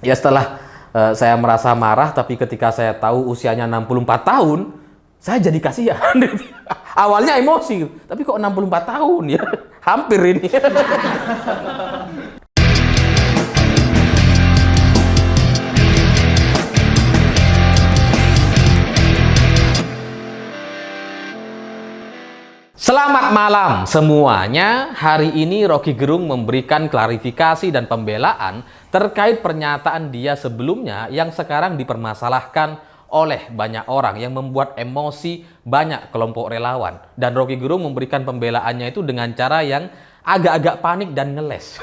Ya setelah saya merasa marah, tapi ketika saya tahu usianya 64 tahun, saya jadi kasihan. Awalnya emosi, tapi kok 64 tahun ya? Hampir ini. Selamat malam semuanya. Hari ini Rocky Gerung memberikan klarifikasi dan pembelaan terkait pernyataan dia sebelumnya yang sekarang dipermasalahkan oleh banyak orang yang membuat emosi banyak kelompok relawan. Dan Rocky Gerung memberikan pembelaannya itu dengan cara yang agak-agak panik dan ngeles.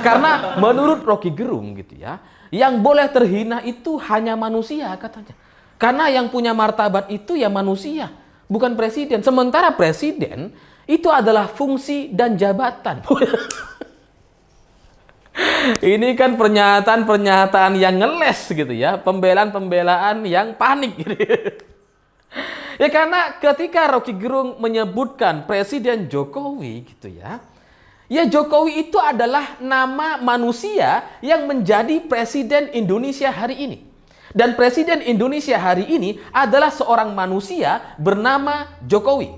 Karena menurut Rocky Gerung gitu ya, yang boleh terhina itu hanya manusia katanya. Karena yang punya martabat itu ya manusia, bukan presiden. Sementara presiden itu adalah fungsi dan jabatan. Ini kan pernyataan-pernyataan yang ngeles gitu ya, pembelaan-pembelaan yang panik gitu. Ya karena ketika Rocky Gerung menyebutkan Presiden Jokowi gitu ya, ya Jokowi itu adalah nama manusia yang menjadi Presiden Indonesia hari ini. Dan Presiden Indonesia hari ini adalah seorang manusia bernama Jokowi.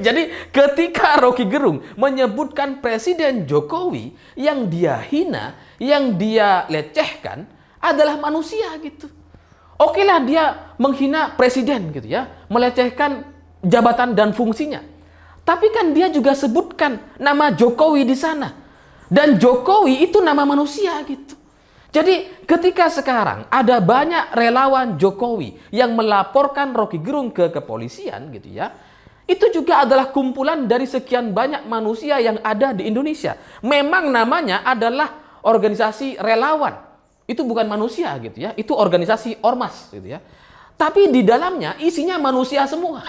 Jadi ketika Rocky Gerung menyebutkan Presiden Jokowi, yang dia hina, yang dia lecehkan adalah manusia gitu. Oke lah dia menghina presiden gitu ya, melecehkan jabatan dan fungsinya. Tapi kan dia juga sebutkan nama Jokowi di sana. Dan Jokowi itu nama manusia gitu. Jadi ketika sekarang ada banyak relawan Jokowi yang melaporkan Rocky Gerung ke kepolisian gitu ya, itu juga adalah kumpulan dari sekian banyak manusia yang ada di Indonesia. Memang namanya adalah organisasi relawan. Itu bukan manusia gitu ya, itu organisasi ormas gitu ya. Tapi di dalamnya isinya manusia semua.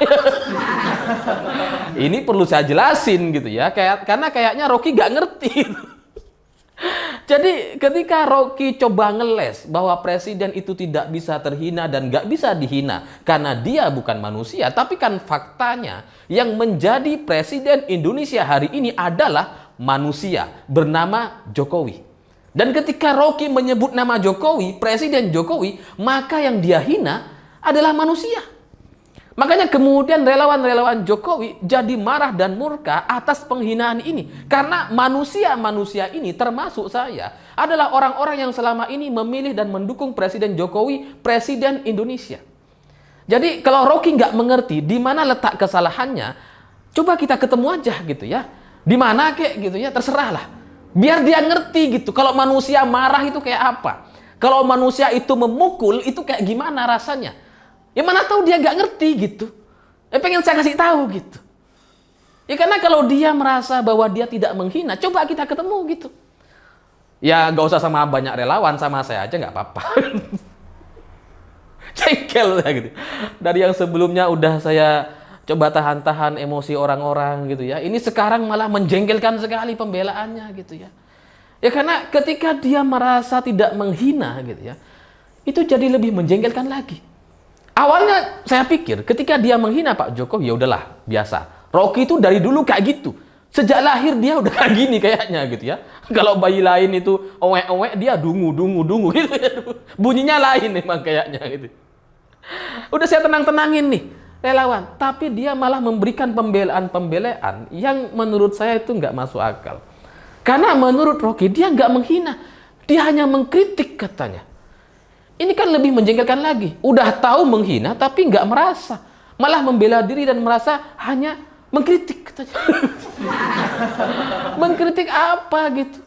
Ini perlu saya jelasin gitu ya, karena kayaknya Rocky gak ngerti. Jadi ketika Rocky coba ngeles bahwa presiden itu tidak bisa terhina dan gak bisa dihina karena dia bukan manusia, tapi kan faktanya yang menjadi presiden Indonesia hari ini adalah manusia bernama Jokowi. Dan ketika Rocky menyebut nama Jokowi, Presiden Jokowi, maka yang dia hina adalah manusia. Makanya kemudian relawan-relawan Jokowi jadi marah dan murka atas penghinaan ini. Karena manusia-manusia ini termasuk saya adalah orang-orang yang selama ini memilih dan mendukung Presiden Jokowi, Presiden Indonesia. Jadi kalau Rocky nggak mengerti di mana letak kesalahannya, coba kita ketemu aja gitu ya. Di mana kek gitu ya, terserahlah. Biar dia ngerti gitu. Kalau manusia marah itu kayak apa? Kalau manusia itu memukul itu kayak gimana rasanya? Ya mana tahu dia gak ngerti gitu. Pengen saya kasih tahu gitu. Ya karena kalau dia merasa bahwa dia tidak menghina, coba kita ketemu gitu. Ya gak usah sama banyak relawan, sama saya aja gak apa-apa. Cengkel saya gitu. Dari yang sebelumnya udah saya coba tahan-tahan emosi orang-orang gitu ya. Ini sekarang malah menjengkelkan sekali pembelaannya gitu ya. Ya karena ketika dia merasa tidak menghina gitu ya, itu jadi lebih menjengkelkan lagi. Awalnya saya pikir ketika dia menghina Pak Jokowi, ya udahlah, biasa. Rocky itu dari dulu kayak gitu. Sejak lahir dia udah kayak gini kayaknya gitu ya. Kalau bayi lain itu owek-owek, dia dungu gitu ya. Bunyinya lain memang kayaknya gitu. Udah saya tenang-tenangin nih relawan, tapi dia malah memberikan pembelaan-pembelaan yang menurut saya itu nggak masuk akal. Karena menurut Rocky dia nggak menghina, dia hanya mengkritik katanya. Ini kan lebih menjengkelkan lagi. Udah tahu menghina tapi nggak merasa. Malah membela diri dan merasa hanya mengkritik katanya. Mengkritik apa gitu?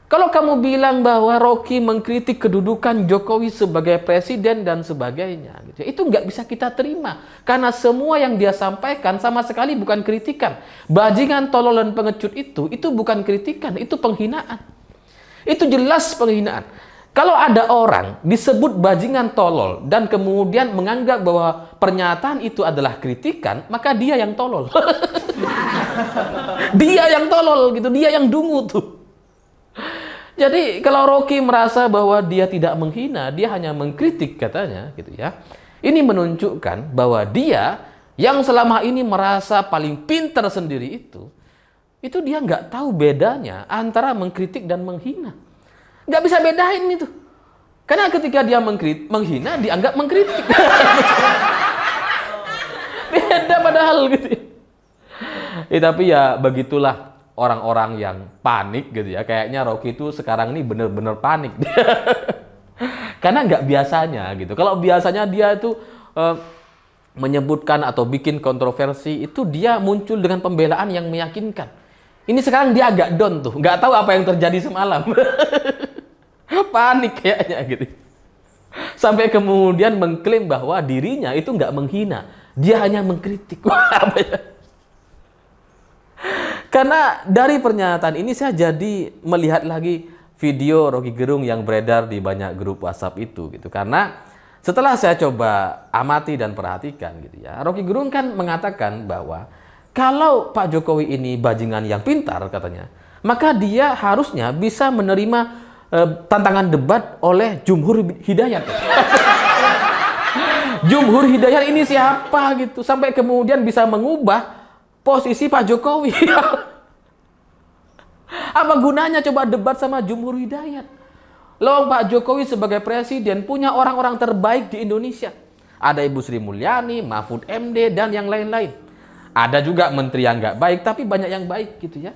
Kalau kamu bilang bahwa Rocky mengkritik kedudukan Jokowi sebagai presiden dan sebagainya, gitu, itu nggak bisa kita terima. Karena semua yang dia sampaikan sama sekali bukan kritikan. Bajingan, tolol, dan pengecut itu bukan kritikan, itu penghinaan. Itu jelas penghinaan. Kalau ada orang disebut bajingan tolol dan kemudian menganggap bahwa pernyataan itu adalah kritikan, maka dia yang tolol. Dia yang tolol gitu, dia yang dungu tuh. Jadi kalau Rocky merasa bahwa dia tidak menghina, dia hanya mengkritik katanya gitu ya. Ini menunjukkan bahwa dia yang selama ini merasa paling pintar sendiri itu dia nggak tahu bedanya antara mengkritik dan menghina. Nggak bisa bedain itu. Karena ketika dia menghina, dianggap mengkritik. Beda padahal gitu ya. Tapi ya begitulah orang-orang yang panik gitu ya. Kayaknya Rocky itu sekarang ini bener-bener panik. Karena nggak biasanya gitu. Kalau biasanya dia itu menyebutkan atau bikin kontroversi, itu dia muncul dengan pembelaan yang meyakinkan. Ini sekarang dia agak down tuh. Nggak tahu apa yang terjadi semalam. Panik kayaknya gitu. Sampai kemudian mengklaim bahwa dirinya itu nggak menghina. Dia hanya mengkritik. Apa ya? Karena dari pernyataan ini saya jadi melihat lagi video Rocky Gerung yang beredar di banyak grup WhatsApp itu gitu. Karena setelah saya coba amati dan perhatikan gitu ya, Rocky Gerung kan mengatakan bahwa kalau Pak Jokowi ini bajingan yang pintar katanya, maka dia harusnya bisa menerima tantangan debat oleh Jumhur Hidayat. Jumhur Hidayat ini siapa gitu, sampai kemudian bisa mengubah posisi Pak Jokowi. Apa gunanya coba debat sama Jumhur Hidayat? Loh, Pak Jokowi sebagai presiden punya orang-orang terbaik di Indonesia. Ada Ibu Sri Mulyani, Mahfud MD, dan yang lain-lain. Ada juga menteri yang nggak baik, tapi banyak yang baik gitu ya.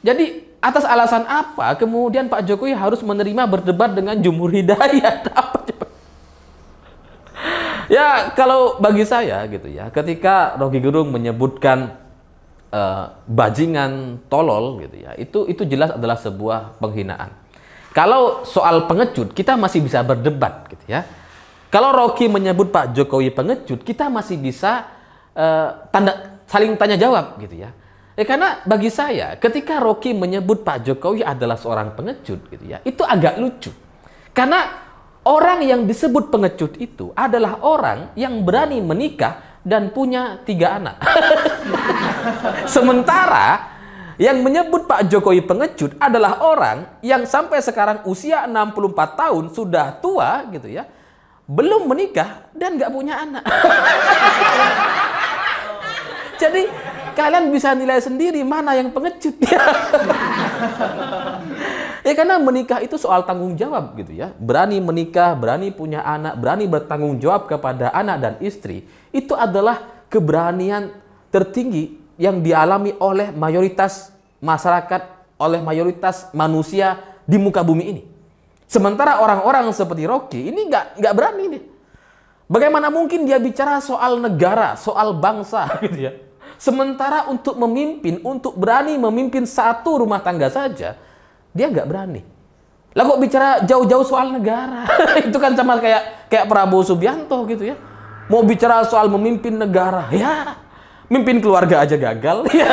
Jadi atas alasan apa kemudian Pak Jokowi harus menerima berdebat dengan Jumhur Hidayat? Apa coba? Ya kalau bagi saya gitu ya, ketika Rocky Gerung menyebutkan bajingan tolol gitu ya, itu jelas adalah sebuah penghinaan. Kalau soal pengecut kita masih bisa berdebat gitu ya. Kalau Rocky menyebut Pak Jokowi pengecut, kita masih bisa saling tanya jawab gitu ya. Karena bagi saya ketika Rocky menyebut Pak Jokowi adalah seorang pengecut gitu ya, itu agak lucu. Karena orang yang disebut pengecut itu adalah orang yang berani menikah dan punya 3 anak. Sementara yang menyebut Pak Jokowi pengecut adalah orang yang sampai sekarang usia 64 tahun, sudah tua gitu ya, belum menikah dan nggak punya anak. Jadi kalian bisa nilai sendiri mana yang pengecut ya. Ya karena menikah itu soal tanggung jawab gitu ya. Berani menikah, berani punya anak, berani bertanggung jawab kepada anak dan istri, itu adalah keberanian tertinggi yang dialami oleh mayoritas masyarakat, oleh mayoritas manusia di muka bumi ini. Sementara orang-orang seperti Rocky ini nggak berani nih. Bagaimana mungkin dia bicara soal negara, soal bangsa gitu ya. Sementara untuk memimpin, untuk berani memimpin satu rumah tangga saja, dia nggak berani. Lah kok bicara jauh-jauh soal negara? Itu kan sama kayak Prabowo Subianto gitu ya. Mau bicara soal memimpin negara, ya mimpin keluarga aja gagal. Ya.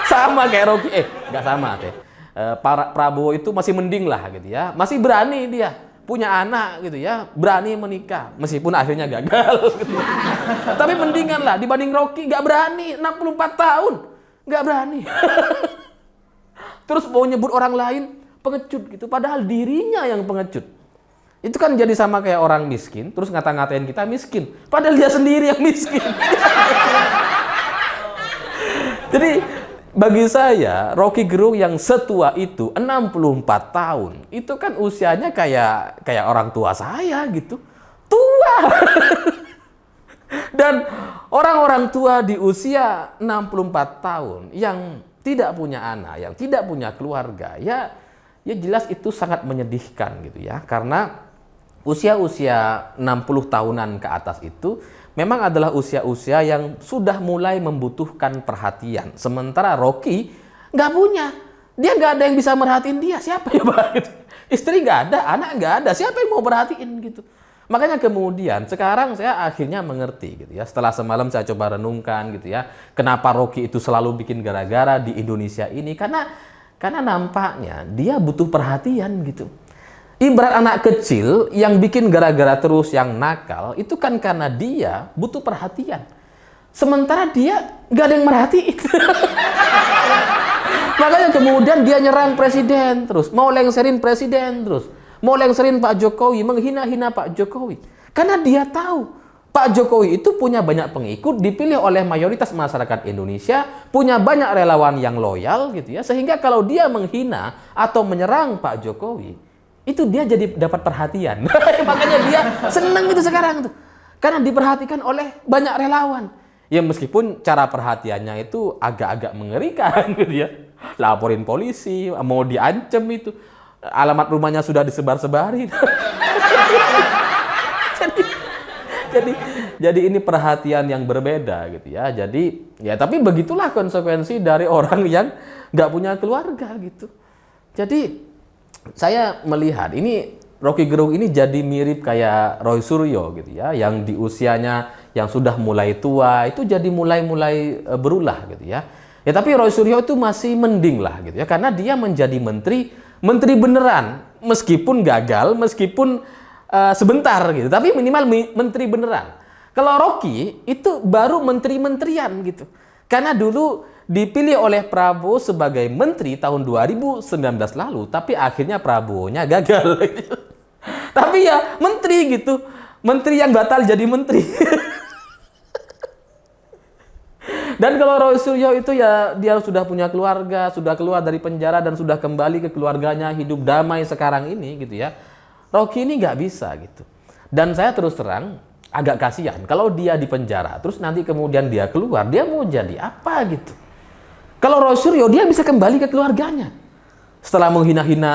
Sama kayak Rocky, nggak sama teh. Prabowo itu masih mending lah gitu ya. Masih berani dia. Punya anak gitu ya, berani menikah meskipun akhirnya gagal gitu. Tapi mendingan lah dibanding Rocky, nggak berani, 64 tahun nggak berani. Terus mau nyebut orang lain pengecut gitu, padahal dirinya yang pengecut. Itu kan jadi sama kayak orang miskin terus ngata-ngatain kita miskin, padahal dia sendiri yang miskin. Jadi bagi saya, Rocky Gerung yang setua itu, 64 tahun, itu kan usianya kayak orang tua saya gitu. Tua. Dan orang-orang tua di usia 64 tahun yang tidak punya anak, yang tidak punya keluarga, ya jelas itu sangat menyedihkan gitu ya. Karena usia-usia 60 tahunan ke atas itu memang adalah usia-usia yang sudah mulai membutuhkan perhatian. Sementara Rocky nggak punya. Dia nggak ada yang bisa merhatiin dia. Siapa ya Pak? Gitu. Istri nggak ada, anak nggak ada. Siapa yang mau perhatiin gitu? Makanya kemudian sekarang saya akhirnya mengerti gitu ya. Setelah semalam saya coba renungkan gitu ya. Kenapa Rocky itu selalu bikin gara-gara di Indonesia ini? Karena nampaknya dia butuh perhatian gitu. Ibarat anak kecil yang bikin gara-gara terus, yang nakal, itu kan karena dia butuh perhatian. Sementara dia nggak ada yang merhatiin. Makanya kemudian dia nyerang presiden terus, mau lengserin presiden terus, mau lengserin Pak Jokowi, menghina-hina Pak Jokowi. Karena dia tahu Pak Jokowi itu punya banyak pengikut, dipilih oleh mayoritas masyarakat Indonesia, punya banyak relawan yang loyal gitu ya. Sehingga kalau dia menghina atau menyerang Pak Jokowi, itu dia jadi dapat perhatian. Makanya dia senang itu sekarang tuh. Karena diperhatikan oleh banyak relawan. Ya meskipun cara perhatiannya itu agak-agak mengerikan gitu ya. Laporin polisi, mau diancam itu. Alamat rumahnya sudah disebar-sebarin. jadi ini perhatian yang berbeda gitu ya. Jadi ya tapi begitulah konsekuensi dari orang yang nggak punya keluarga gitu. Jadi saya melihat ini Rocky Gerung ini jadi mirip kayak Roy Suryo gitu ya, yang di usianya yang sudah mulai tua itu jadi mulai berulah gitu ya. Ya tapi Roy Suryo itu masih mending lah gitu ya, karena dia menjadi menteri beneran, meskipun gagal, meskipun sebentar gitu, tapi minimal menteri beneran. Kalau Rocky itu baru menteri-menterian gitu. Karena dulu dipilih oleh Prabowo sebagai menteri tahun 2019 lalu, tapi akhirnya Prabowo-nya gagal. Tapi ya menteri gitu, menteri yang batal jadi menteri. Dan kalau Roy Suryo itu ya dia sudah punya keluarga, sudah keluar dari penjara dan sudah kembali ke keluarganya, hidup damai sekarang ini gitu ya. Rocky ini nggak bisa gitu. Dan saya terus terang agak kasihan kalau dia di penjara, terus nanti kemudian dia keluar, dia mau jadi apa gitu. Kalau Roy Suryo dia bisa kembali ke keluarganya. Setelah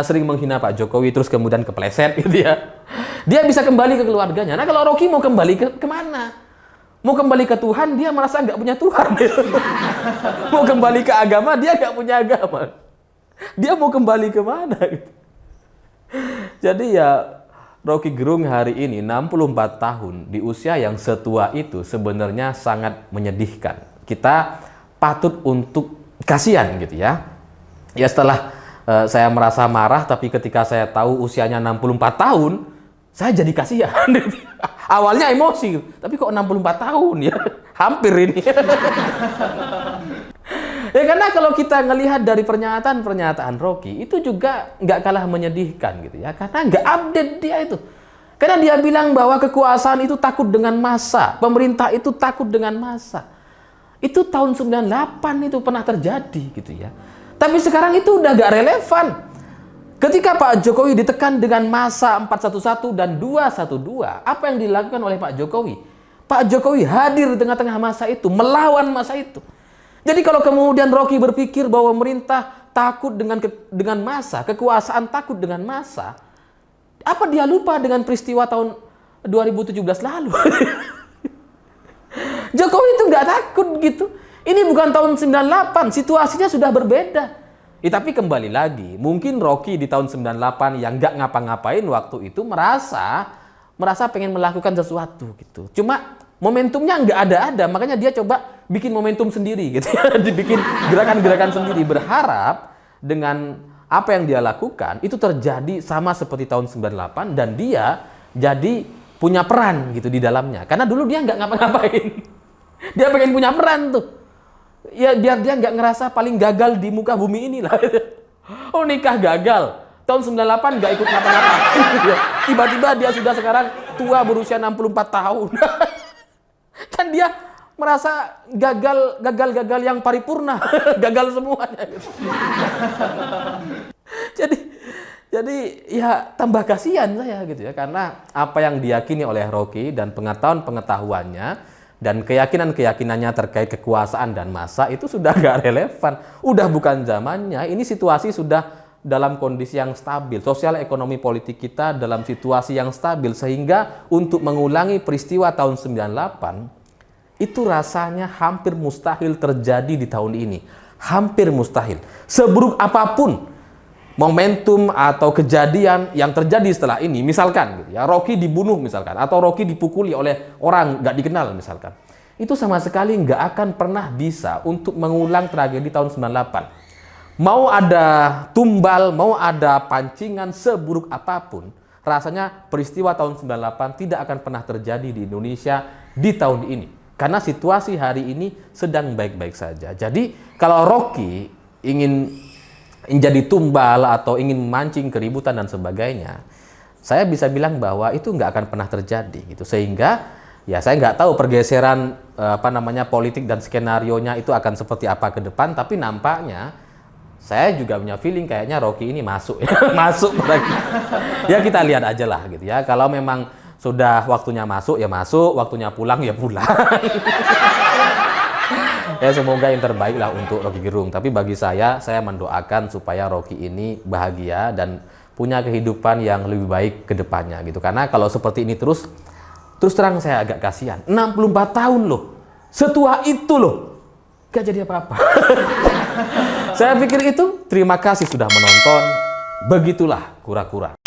sering menghina Pak Jokowi, terus kemudian kepleset gitu ya. Dia bisa kembali ke keluarganya. Nah kalau Rocky mau kembali kemana? Mau kembali ke Tuhan, dia merasa nggak punya Tuhan. Mau kembali ke agama, dia nggak punya agama. Dia mau kembali kemana? Jadi ya Rocky Gerung hari ini 64 tahun di usia yang setua itu sebenarnya sangat menyedihkan. Kita patut untuk kasihan gitu ya. Ya setelah saya merasa marah, tapi ketika saya tahu usianya 64 tahun, saya jadi kasihan. Awalnya emosi, tapi kok 64 tahun ya, hampir ini. Ya karena kalau kita ngelihat dari pernyataan Rocky, itu juga nggak kalah menyedihkan gitu ya, karena nggak update dia itu. Karena dia bilang bahwa kekuasaan itu takut dengan massa, pemerintah itu takut dengan massa. Itu tahun 98 itu pernah terjadi gitu ya. Tapi sekarang itu udah nggak relevan. Ketika Pak Jokowi ditekan dengan massa 411 dan 212, apa yang dilakukan oleh Pak Jokowi? Pak Jokowi hadir di tengah-tengah massa itu, melawan massa itu. Jadi kalau kemudian Rocky berpikir bahwa pemerintah takut dengan massa, kekuasaan takut dengan massa, apa dia lupa dengan peristiwa tahun 2017 lalu? Jokowi itu nggak takut gitu. Ini bukan tahun 98, situasinya sudah berbeda. Ya, tapi kembali lagi, mungkin Rocky di tahun 98 yang nggak ngapa-ngapain waktu itu merasa pengen melakukan sesuatu gitu. Cuma momentumnya nggak ada, makanya dia coba bikin momentum sendiri gitu. Dibikin gerakan-gerakan sendiri, berharap dengan apa yang dia lakukan itu terjadi sama seperti tahun 98 dan dia jadi punya peran gitu di dalamnya. Karena dulu dia nggak ngapa-ngapain. Dia pengen punya peran tuh. Ya biar dia nggak ngerasa paling gagal di muka bumi ini lah. Oh nikah gagal, tahun 98 nggak ikut ngapa-ngapain. Tiba-tiba dia sudah sekarang tua berusia 64 tahun. Kan dia merasa gagal yang paripurna, gagal semuanya. Gitu. Jadi ya tambah kasihan saya gitu ya, karena apa yang diyakini oleh Rocky dan pengetahuannya dan keyakinannya terkait kekuasaan dan massa itu sudah gak relevan. Udah bukan zamannya. Ini situasi sudah dalam kondisi yang stabil. Sosial ekonomi politik kita dalam situasi yang stabil. Sehingga untuk mengulangi peristiwa tahun 98, itu rasanya hampir mustahil terjadi di tahun ini. Hampir mustahil. Seburuk apapun momentum atau kejadian yang terjadi setelah ini, misalkan gitu ya, Rocky dibunuh misalkan, atau Rocky dipukuli oleh orang nggak dikenal misalkan, itu sama sekali nggak akan pernah bisa untuk mengulang tragedi tahun 98. Mau ada tumbal, mau ada pancingan seburuk apapun, rasanya peristiwa tahun 98 tidak akan pernah terjadi di Indonesia di tahun ini. Karena situasi hari ini sedang baik-baik saja. Jadi kalau Rocky ingin jadi tumbal atau ingin memancing keributan dan sebagainya, saya bisa bilang bahwa itu nggak akan pernah terjadi gitu. Sehingga ya saya nggak tahu pergeseran politik dan skenarionya itu akan seperti apa ke depan, tapi nampaknya Saya juga punya feeling kayaknya Rocky ini masuk ya. Masuk ya kita lihat aja lah gitu ya. Kalau memang sudah waktunya masuk ya masuk, waktunya pulang ya pulang. Ya semoga yang terbaik lah untuk Rocky Gerung. Tapi bagi saya mendoakan supaya Rocky ini bahagia dan punya kehidupan yang lebih baik ke depannya gitu. Karena kalau seperti ini terus terang saya agak kasihan. 64 tahun loh. Setua itu loh. Gak jadi apa-apa. Saya pikir itu. Terima kasih sudah menonton. Begitulah kura-kura.